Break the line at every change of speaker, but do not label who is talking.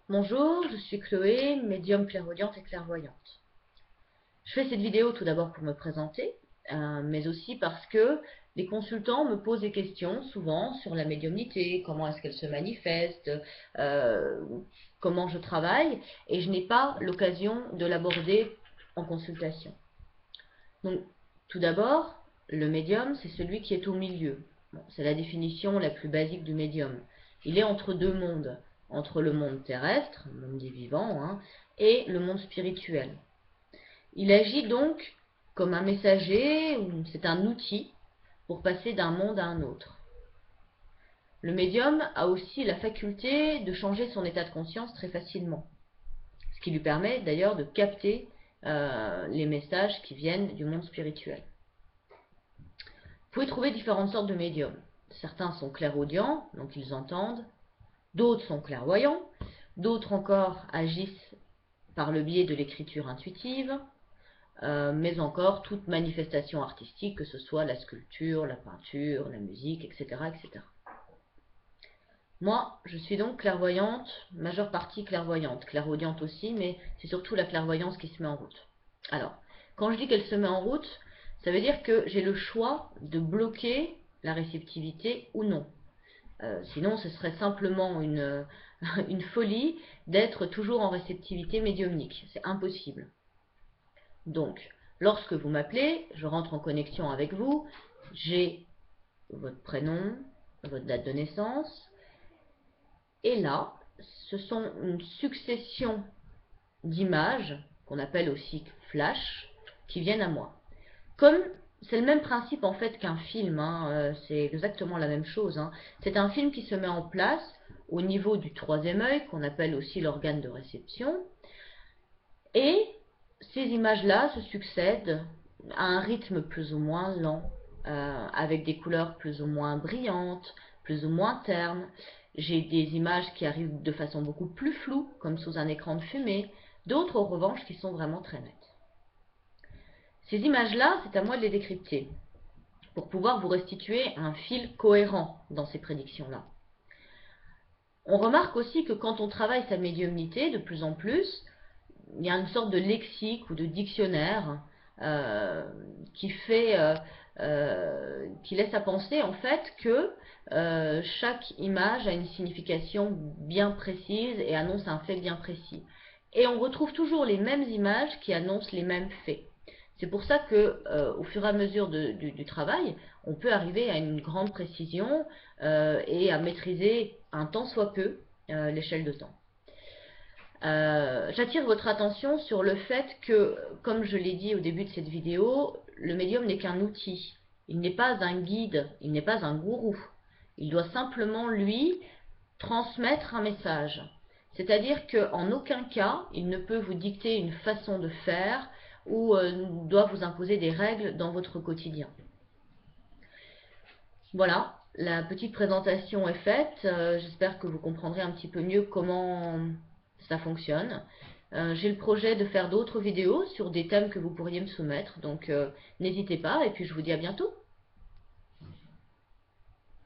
Bonjour, je suis Chloé, médium clairvoyante et clairvoyante. Je fais cette vidéo tout d'abord pour me présenter, mais aussi parce que les consultants me posent des questions souvent sur la médiumnité, comment est-ce qu'elle se manifeste, euh, comment je travaille, et je n'ai pas l'occasion de l'aborder en consultation. Donc, tout d'abord, le médium, c'est celui qui est au milieu. Bon, c'est la définition la plus basique du médium. Il est entre deux mondes, entre le monde terrestre, le monde des vivants, hein, et le monde spirituel. Il agit donc comme un messager, ou c'est un outil pour passer d'un monde à un autre. Le médium a aussi la faculté de changer son état de conscience très facilement, ce qui lui permet d'ailleurs de capter les messages qui viennent du monde spirituel. Vous pouvez trouver différentes sortes de médiums. Certains sont clairaudients, donc ils entendent. D'autres sont clairvoyants. D'autres encore agissent par le biais de l'écriture intuitive, mais encore toute manifestation artistique, que ce soit la sculpture, la peinture, la musique, etc., etc. Moi, je suis donc clairvoyante, majeure partie clairvoyante, clairaudiente aussi, mais c'est surtout la clairvoyance qui se met en route. Alors, quand je dis qu'elle se met en route, ça veut dire que j'ai le choix de bloquer la réceptivité ou non. Sinon, ce serait simplement une folie d'être toujours en réceptivité médiumnique. C'est impossible. Donc, lorsque vous m'appelez, je rentre en connexion avec vous, j'ai votre prénom, votre date de naissance, et là, ce sont une succession d'images, qu'on appelle aussi flash, qui viennent à moi. Comme c'est le même principe en fait qu'un film, hein, c'est exactement la même chose. Hein. C'est un film qui se met en place au niveau du troisième œil, qu'on appelle aussi l'organe de réception, et ces images-là se succèdent à un rythme plus ou moins lent, avec des couleurs plus ou moins brillantes, plus ou moins ternes. J'ai des images qui arrivent de façon beaucoup plus floue, comme sous un écran de fumée, d'autres en revanche qui sont vraiment très nettes. Ces images-là, c'est à moi de les décrypter pour pouvoir vous restituer un fil cohérent dans ces prédictions-là. On remarque aussi que quand on travaille sa médiumnité de plus en plus, il y a une sorte de lexique ou de dictionnaire euh, qui fait, qui laisse à penser en fait que chaque image a une signification bien précise et annonce un fait bien précis. Et on retrouve toujours les mêmes images qui annoncent les mêmes faits. C'est pour ça que, au fur et à mesure du travail, on peut arriver à une grande précision et à maîtriser un tant soit peu l'échelle de temps. J'attire votre attention sur le fait que, comme je l'ai dit au début de cette vidéo, le médium n'est qu'un outil. Il n'est pas un guide, il n'est pas un gourou. Il doit simplement, lui, transmettre un message. C'est-à-dire qu'en aucun cas, il ne peut vous dicter une façon de faire ou doit vous imposer des règles dans votre quotidien. Voilà, la petite présentation est faite. J'espère que vous comprendrez un petit peu mieux comment ça fonctionne. J'ai le projet de faire d'autres vidéos sur des thèmes que vous pourriez me soumettre, donc n'hésitez pas et puis je vous dis à bientôt.